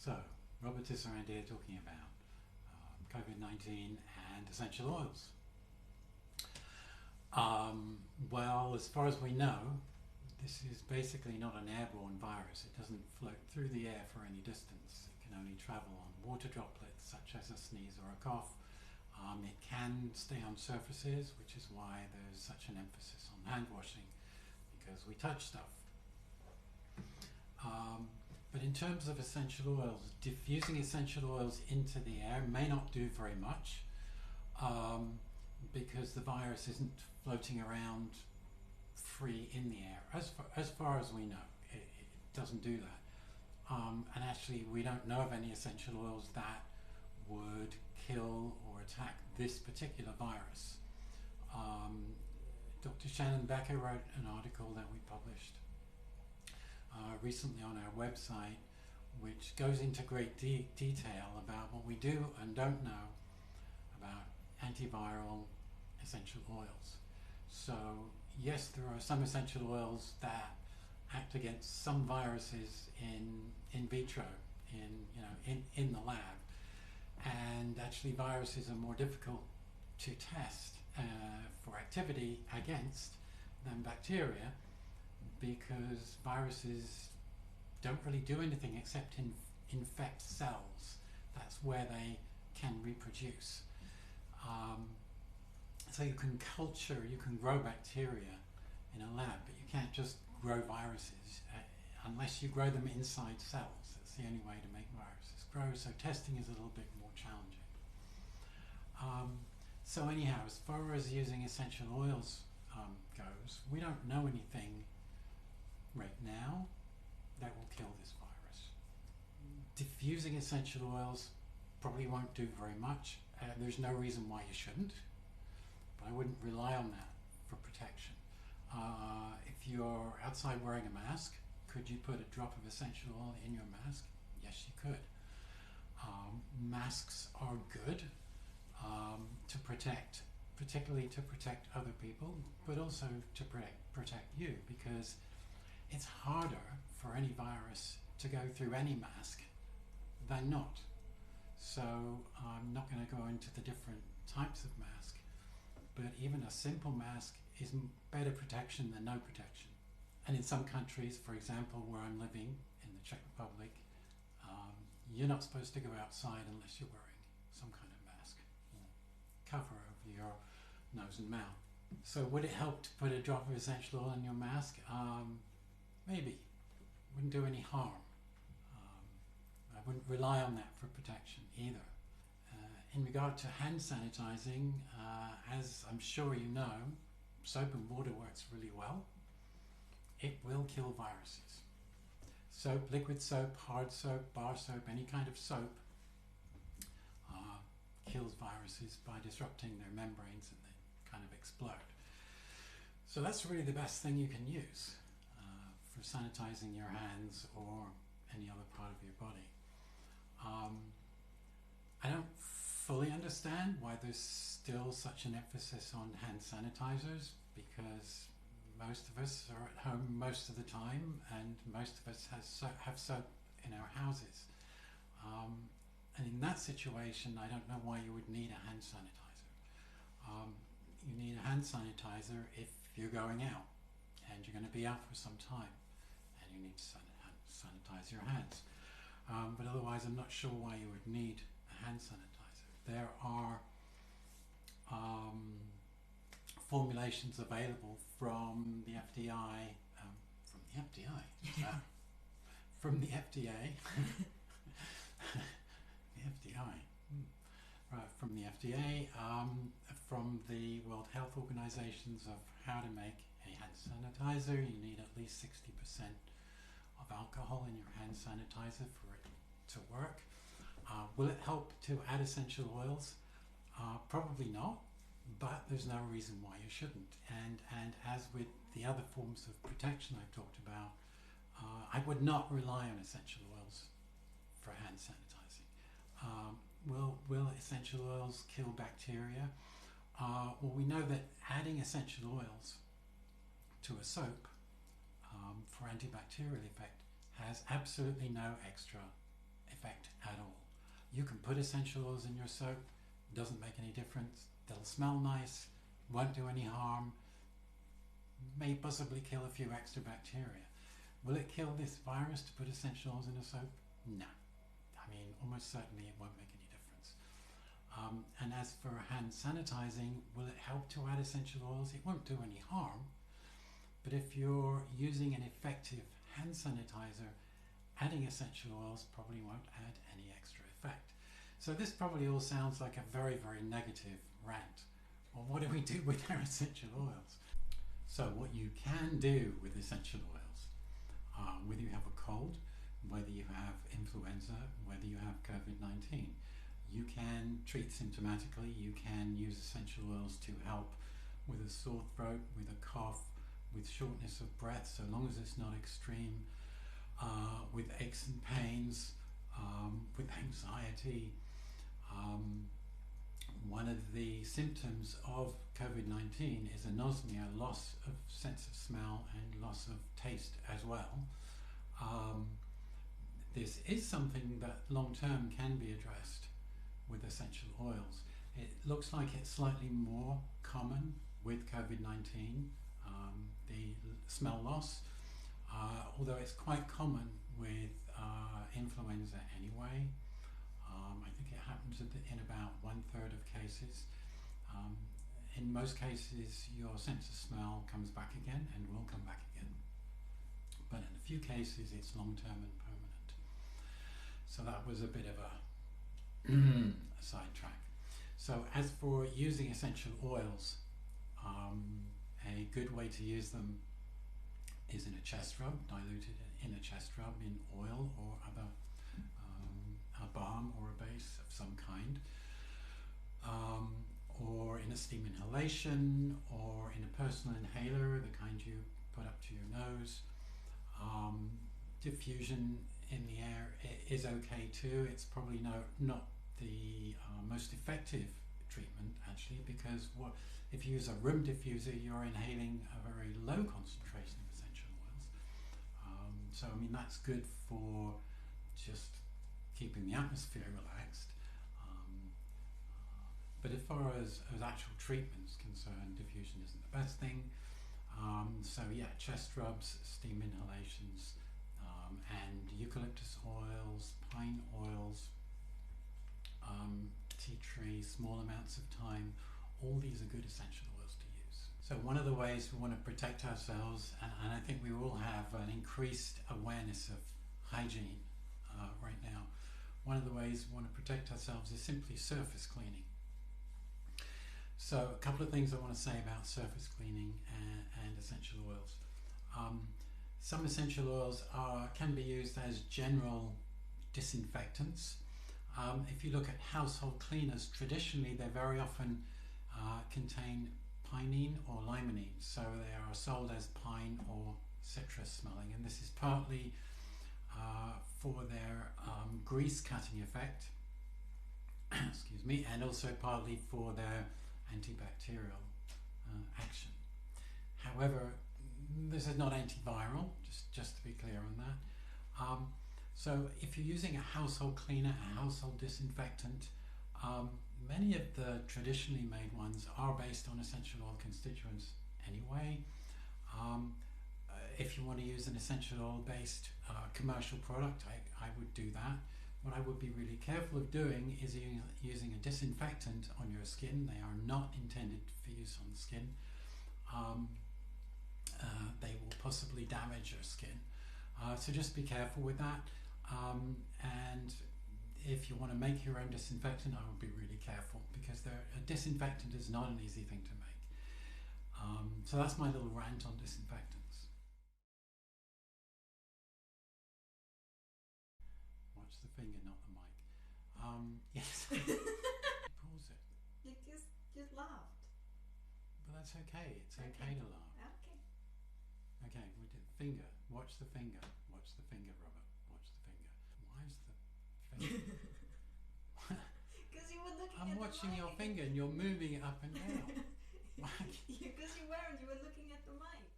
So, Robert Tisserand here talking about COVID-19 and essential oils. Well, as far as we know, this is basically not an airborne virus. It doesn't float through the air for any distance. It can only travel on water droplets such as a sneeze or a cough. It can stay on surfaces, which is why there's such an emphasis on hand washing, because we touch stuff. But in terms of essential oils, diffusing essential oils into the air may not do very much because the virus isn't floating around free in the air. As far as we know, it doesn't do that. And actually, we don't know of any essential oils that would kill or attack this particular virus. Dr. Shannon Becker wrote an article that we published recently on our website, which goes into great detail about what we do and don't know about antiviral essential oils. So yes, there are some essential oils that act against some viruses in vitro, in the lab, and actually viruses are more difficult to test for activity against than bacteria, because viruses don't really do anything except infect cells. That's where they can reproduce. So you can grow bacteria in a lab, but you can't just grow viruses unless you grow them inside cells. That's the only way to make viruses grow, so testing is a little bit more challenging. So anyhow, as far as using essential oils goes, we don't know anything right now that will kill this virus. Diffusing essential oils probably won't do very much. There's no reason why you shouldn't, but I wouldn't rely on that for protection. If you're outside wearing a mask, could you put a drop of essential oil in your mask? Yes, you could. Masks are good to protect, particularly to protect other people, but also to protect you, because it's harder for any virus to go through any mask than not. So I'm not going to go into the different types of mask, but even a simple mask is better protection than no protection. And in some countries, for example, where I'm living in the Czech Republic, you're not supposed to go outside unless you're wearing some kind of mask, cover over your nose and mouth. So would it help to put a drop of essential oil in your mask? Maybe. Wouldn't do any harm. I wouldn't rely on that for protection either. In regard to hand sanitizing, as I'm sure you know, soap and water works really well. It will kill viruses. Soap, liquid soap, hard soap, bar soap, any kind of soap kills viruses by disrupting their membranes, and they kind of explode. So that's really the best thing you can use for sanitizing your hands or any other part of your body. I don't fully understand why there's still such an emphasis on hand sanitizers, because most of us are at home most of the time, and most of us have soap in our houses. And in that situation, I don't know why you would need a hand sanitizer. You need a hand sanitizer if you're going out and you're going to be out for some time and you need to sanitize your hands. But otherwise, I'm not sure why you would need a hand sanitizer. There are formulations available from the FDA, from the FDA, from the World Health Organizations, of how to make a hand sanitizer. You need at least 60% of alcohol in your hand sanitizer for it to work. Will it help to add essential oils? Probably not, but there's no reason why you shouldn't. And as with the other forms of protection I've talked about, I would not rely on essential oils for hand sanitizing. Will essential oils kill bacteria? Well, we know that adding essential oils to a soap for antibacterial effect has absolutely no extra effect at all. You can put essential oils in your soap, doesn't make any difference. They'll smell nice, won't do any harm, may possibly kill a few extra bacteria. Will it kill this virus to put essential oils in a soap? No. I mean, almost certainly it won't make any difference. And as for hand sanitizing, will it help to add essential oils? It won't do any harm. But if you're using an effective hand sanitizer, adding essential oils probably won't add any extra effect. So this probably all sounds like a very, very negative rant. Well, what do we do with our essential oils? So what you can do with essential oils, whether you have a cold, whether you have influenza, whether you have COVID-19, you can treat symptomatically. You can use essential oils to help with a sore throat, with a cough, with shortness of breath, so long as it's not extreme, with aches and pains, with anxiety. One of the symptoms of COVID-19 is anosmia, loss of sense of smell and loss of taste as well. This is something that long-term can be addressed with essential oils. It looks like it's slightly more common with COVID-19, the smell loss, although it's quite common with influenza anyway. I think it happens in about 1/3 of cases. In most cases, your sense of smell comes back again and will come back again. But in a few cases, it's long-term and permanent. So that was a bit of a sidetrack. So as for using essential oils, a good way to use them is in a chest rub, diluted in a chest rub in oil or other a balm or a base of some kind, or in a steam inhalation, or in a personal inhaler, the kind you put up to your nose. Diffusion in the air is okay too. It's probably not the most effective treatment actually, because if you use a room diffuser, you're inhaling a very low concentration of essential oils. So I mean that's good for just keeping the atmosphere relaxed. But as far as actual treatment's concerned, diffusion isn't the best thing. So yeah, chest rubs, steam inhalations, and eucalyptus oils, pine oils, tea tree, small amounts of thyme, all these are good essential oils to use. So one of the ways we want to protect ourselves, and I think we all have an increased awareness of hygiene right now, one of the ways we want to protect ourselves is simply surface cleaning. So a couple of things I want to say about surface cleaning and essential oils. Some essential oils can be used as general disinfectants. If you look at household cleaners, traditionally they very often contain pinene or limonene, so they are sold as pine or citrus smelling, and this is partly for their grease cutting effect, excuse me, and also partly for their antibacterial action. However, this is not antiviral, just to be clear on that. So if you're using a household cleaner, a household disinfectant, many of the traditionally made ones are based on essential oil constituents anyway. If you want to use an essential oil based commercial product, I would do that. What I would be really careful of doing is using a disinfectant on your skin. They are not intended for use on the skin. They will possibly damage your skin. So just be careful with that. And if you want to make your own disinfectant, I would be really careful, because a disinfectant is not an easy thing to make. So that's my little rant on disinfectants. Watch the finger, not the mic. Yes. Pause it. You just laughed. But that's okay. It's okay to laugh. Okay. Okay, we did finger. Watch the finger. Watch the finger, Robert. Watch the finger. Why is the finger? Because you were looking I'm at watching the mic. your finger and you're moving it up and down. Because you were and you were looking at the mic.